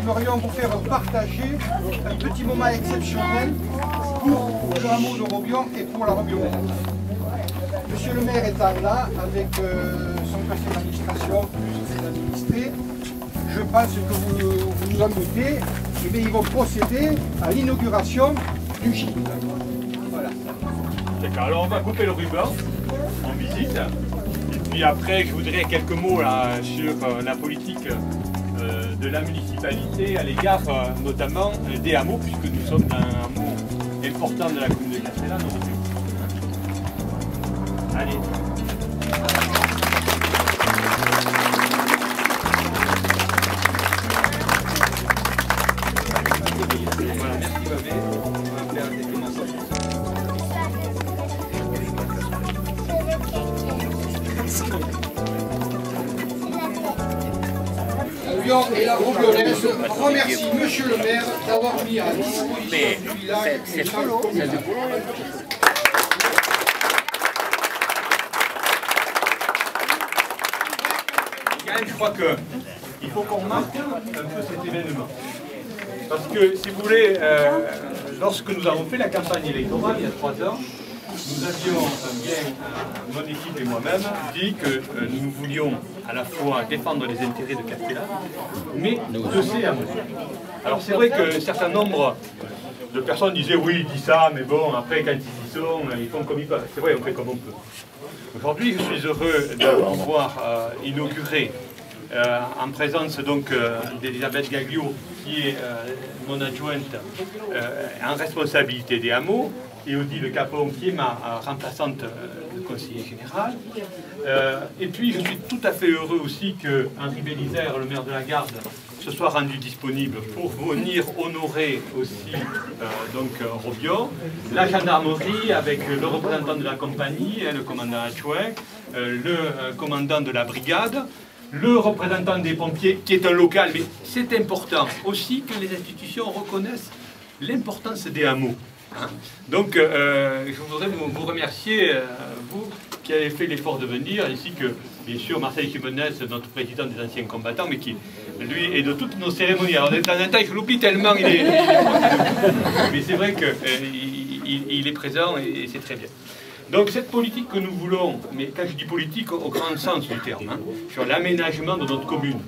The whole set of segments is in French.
aimerions vous faire partager un petit moment exceptionnel pour le hameau de Robion et pour la Robionnaise. Monsieur le maire étant là, avec son conseil d'administration, plus ses administrés, je pense que vous vous en doutez, eh bien, ils vont procéder à l'inauguration du gîte. Voilà. D'accord, alors on va couper le ruban en visite. Et puis après, je voudrais quelques mots là, sur la politique de la municipalité à l'égard notamment des hameaux, puisque nous sommes dans un hameau important de la commune de Castellane. Allez. Voilà, merci Babé. On va faire des démonstrations. Robion et la Robionnaise remercie Monsieur le maire d'avoir mis à disposition du village une salle communale. Je crois qu'il faut qu'on marque un peu cet événement. Parce que, si vous voulez, lorsque nous avons fait la campagne électorale il y a 3 ans, nous avions bien, mon équipe et moi-même, dit que nous voulions à la fois défendre les intérêts de Castellane, mais de ces hameaux. Alors c'est vrai qu'un certain nombre de personnes disaient oui, il dit ça, mais bon, après quand ils y sont, ils font comme ils peuvent. C'est vrai, on fait comme on peut. Aujourd'hui, je suis heureux de pouvoir inaugurer en présence donc d'Elisabeth Gaglio, qui est mon adjointe en responsabilité des hameaux, et Odile Capon, qui est ma remplaçante de conseiller général. Et puis, je suis tout à fait heureux aussi que Henri Bélizaire, le maire de la Garde, se soit rendu disponible pour venir honorer aussi donc Robion, la gendarmerie avec le représentant de la compagnie, le commandant adjoint, le commandant de la brigade, le représentant des pompiers qui est un local, mais c'est important aussi que les institutions reconnaissent l'importance des hameaux. Hein. Donc je voudrais vous remercier, vous qui avez fait l'effort de venir, ainsi que bien sûr Marcel Jimenez, notre président des anciens combattants, mais qui lui est de toutes nos cérémonies. Alors de temps en temps je l'oublie tellement il est mais c'est vrai qu'il est présent et c'est très bien. Donc cette politique que nous voulons, mais quand je dis politique au grand sens du terme, hein, sur l'aménagement de notre commune,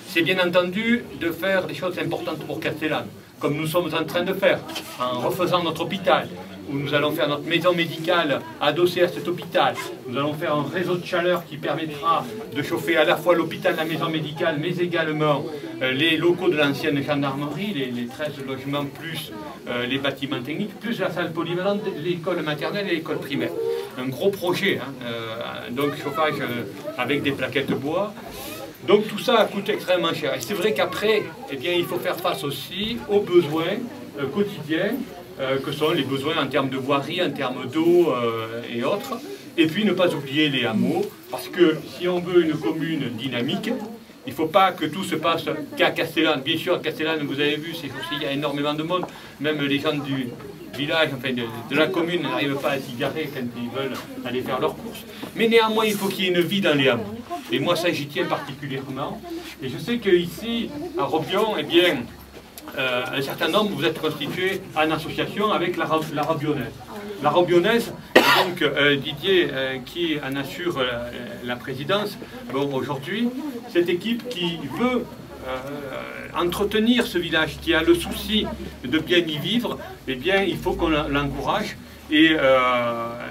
c'est bien entendu de faire des choses importantes pour Castellane, comme nous sommes en train de faire, en refaisant notre hôpital, où nous allons faire notre maison médicale adossée à cet hôpital. Nous allons faire un réseau de chaleur qui permettra de chauffer à la fois l'hôpital, la maison médicale, mais également les locaux de l'ancienne gendarmerie, les 13 logements, plus les bâtiments techniques, plus la salle polyvalente, l'école maternelle et l'école primaire. Un gros projet, hein, donc chauffage avec des plaquettes bois. Donc tout ça coûte extrêmement cher. Et c'est vrai qu'après, eh bien, il faut faire face aussi aux besoins quotidiens, que sont les besoins en termes de voirie, en termes d'eau et autres. Et puis ne pas oublier les hameaux, parce que si on veut une commune dynamique, il ne faut pas que tout se passe qu'à Castellane. Bien sûr, à Castellane, vous avez vu, c'est aussi, il y a énormément de monde. Même les gens du village, enfin de la commune, n'arrivent pas à s'y garer quand ils veulent aller faire leurs courses. Mais néanmoins, il faut qu'il y ait une vie dans les hameaux. Et moi, ça, j'y tiens particulièrement. Et je sais qu'ici, à Robion, eh bien, un certain nombre, vous êtes constitués en association avec la Robionnaise. La Robionnaise, donc Didier qui en assure la présidence, bon, aujourd'hui, cette équipe qui veut entretenir ce village, qui a le souci de bien y vivre, eh bien, il faut qu'on l'encourage. Et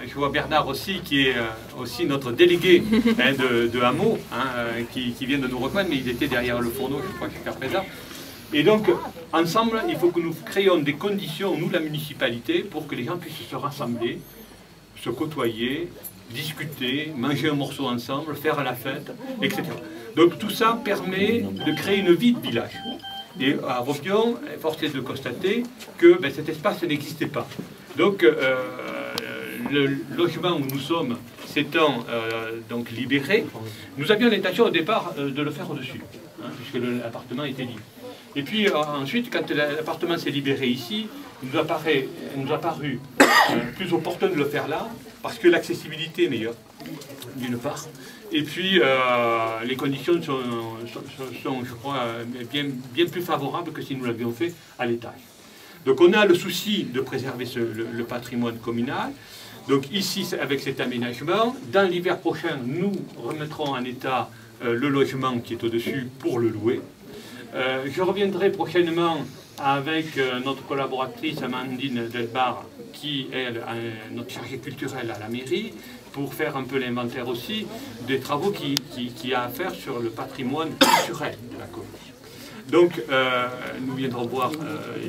je vois Bernard aussi, qui est aussi notre délégué hein, de hameau, hein, qui vient de nous rejoindre, mais il était derrière le fourneau, je crois, jusqu'à présent. Et donc, ensemble, il faut que nous créions des conditions, nous, la municipalité, pour que les gens puissent se rassembler, se côtoyer, discuter, manger un morceau ensemble, faire la fête, etc. Donc tout ça permet de créer une vie de village. Et à Robion, force est de constater que ben, cet espace n'existait pas. Donc le logement où nous sommes s'étant donc libéré, nous avions l'intention au départ de le faire au-dessus, hein, puisque l'appartement était libre. Et puis ensuite, quand l'appartement s'est libéré ici, il nous a paru plus opportun de le faire là, parce que l'accessibilité est meilleure, d'une part, et puis les conditions sont je crois, bien plus favorables que si nous l'avions fait à l'étage. Donc on a le souci de préserver le patrimoine communal. Donc ici, avec cet aménagement, dans l'hiver prochain, nous remettrons en état le logement qui est au-dessus pour le louer. Je reviendrai prochainement avec notre collaboratrice Amandine Delbar, qui est notre chargée culturelle à la mairie, pour faire un peu l'inventaire aussi des travaux qu'il y a à faire sur le patrimoine culturel de la commune. Donc, nous viendrons voir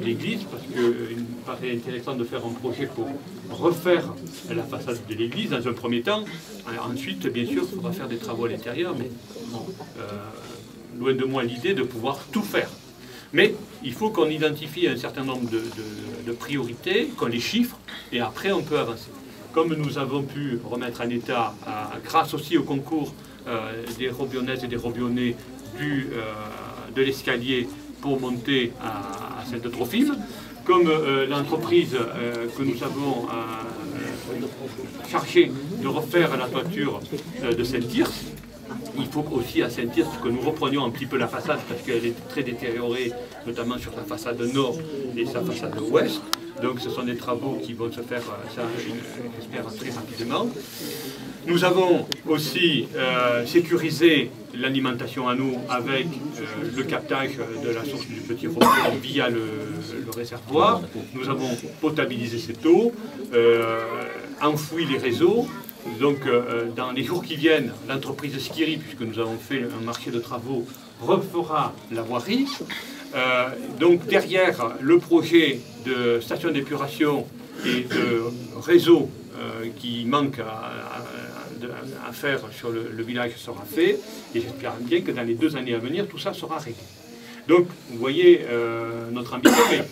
l'église, parce qu'il me paraît intéressant de faire un projet pour refaire la façade de l'église dans un premier temps. Ensuite, bien sûr, il faudra faire des travaux à l'intérieur, mais bon, loin de moi l'idée de pouvoir tout faire. Mais il faut qu'on identifie un certain nombre de priorités, qu'on les chiffre, et après on peut avancer. Comme nous avons pu remettre en état, grâce aussi au concours des Robionnaises et des Robionnais de l'escalier pour monter à Sainte-Trophime, comme l'entreprise que nous avons chargée de refaire la toiture de Saint-Tirce, il faut aussi à Saint-Tirce que nous reprenions un petit peu la façade parce qu'elle est très détériorée, notamment sur sa façade nord et sa façade ouest. Donc ce sont des travaux qui vont se faire, ça j'espère, très rapidement. Nous avons aussi sécurisé l'alimentation à nous avec le captage de la source du Petit Robion via le réservoir. Nous avons potabilisé cette eau, enfoui les réseaux. Donc dans les jours qui viennent, l'entreprise Skiri, puisque nous avons fait un marché de travaux, refera la voirie. Donc derrière le projet de station d'épuration et de réseau qui manque à faire sur le village sera fait, et j'espère bien que dans les 2 années à venir, tout ça sera réglé. Donc vous voyez notre ambition, mais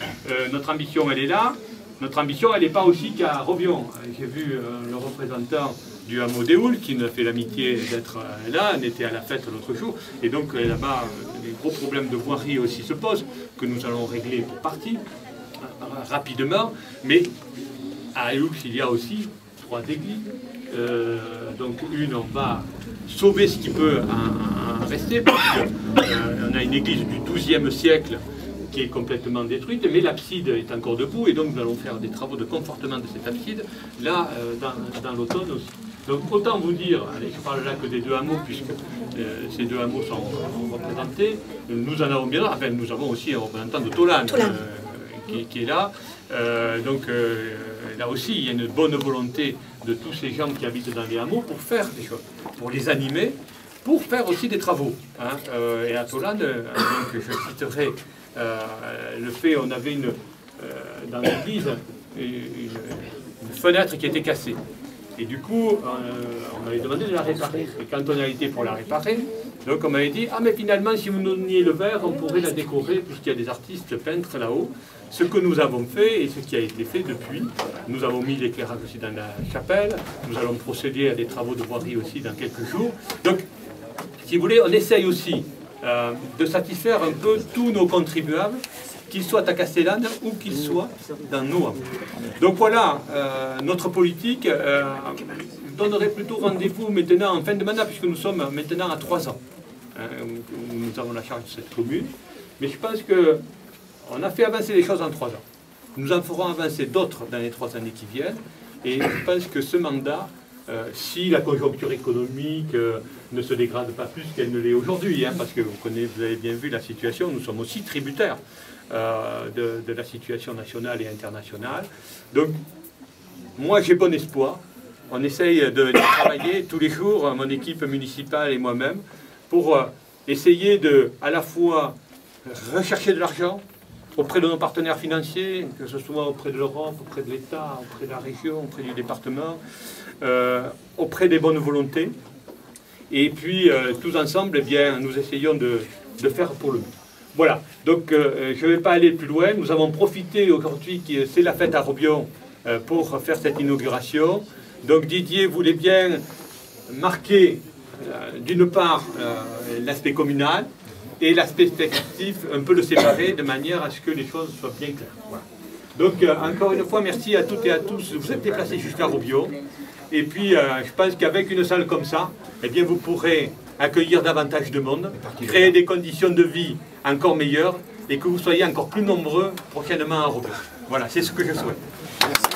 notre ambition elle est là. Notre ambition, elle n'est pas aussi qu'à Robion. J'ai vu le représentant du hameau d'Éoul qui nous a fait l'amitié d'être là, on était à la fête l'autre jour, et donc là-bas, les gros problèmes de voirie aussi se posent, que nous allons régler pour partie, rapidement, mais à Éoul, il y a aussi 3 églises, donc une, on va sauver ce qui peut en rester, parce qu'on a une église du XIIe siècle, qui est complètement détruite, mais l'abside est encore debout, et donc nous allons faire des travaux de confortement de cette abside, là, dans l'automne aussi. Donc autant vous dire, allez, je parle là que des 2 hameaux, puisque ces 2 hameaux sont représentés, nous en avons bien là, enfin nous avons aussi un représentant de Tolane qui est là, donc là aussi il y a une bonne volonté de tous ces gens qui habitent dans les hameaux pour faire des choses, pour les animer, pour faire aussi des travaux. Hein. Et à Tolane, donc, je citerai le fait, on avait dans l'église une fenêtre qui était cassée. Et du coup, on m'avait demandé de la réparer. Et quand on a été pour la réparer, donc on m'avait dit « Ah mais finalement, si vous nous donniez le verre, on pourrait la décorer, puisqu'il y a des artistes peintres là-haut. » Ce que nous avons fait, et ce qui a été fait depuis, nous avons mis l'éclairage aussi dans la chapelle, nous allons procéder à des travaux de voirie aussi dans quelques jours. Donc, si vous voulez, on essaye aussi de satisfaire un peu tous nos contribuables, qu'ils soient à Castellane ou qu'ils soient dans nos hameaux. Donc voilà, notre politique donnerait plutôt rendez-vous maintenant en fin de mandat, puisque nous sommes maintenant à 3 ans. Nous avons la charge de cette commune. Mais je pense qu'on a fait avancer les choses en 3 ans. Nous en ferons avancer d'autres dans les 3 années qui viennent. Et je pense que ce mandat, si la conjoncture économique ne se dégrade pas plus qu'elle ne l'est aujourd'hui, hein, parce que vous avez bien vu la situation, nous sommes aussi tributaires de la situation nationale et internationale. Donc, moi j'ai bon espoir. On essaye de travailler tous les jours, mon équipe municipale et moi-même, pour essayer de, à la fois, rechercher de l'argent auprès de nos partenaires financiers, que ce soit auprès de l'Europe, auprès de l'État, auprès de la région, auprès du département, auprès des bonnes volontés. Et puis, tous ensemble, eh bien, nous essayons de faire pour le mieux. Voilà, donc je ne vais pas aller plus loin. Nous avons profité aujourd'hui, c'est la fête à Robion, pour faire cette inauguration. Donc Didier voulait bien marquer, d'une part, l'aspect communal et l'aspect spectatif, un peu le séparer, de manière à ce que les choses soient bien claires. Voilà. Donc, encore une fois, merci à toutes et à tous. Vous êtes déplacés jusqu'à Robion. Et puis, je pense qu'avec une salle comme ça, eh bien, vous pourrez accueillir davantage de monde, créer des conditions de vie encore meilleures et que vous soyez encore plus nombreux prochainement à Robion. Voilà, c'est ce que je souhaite. Merci.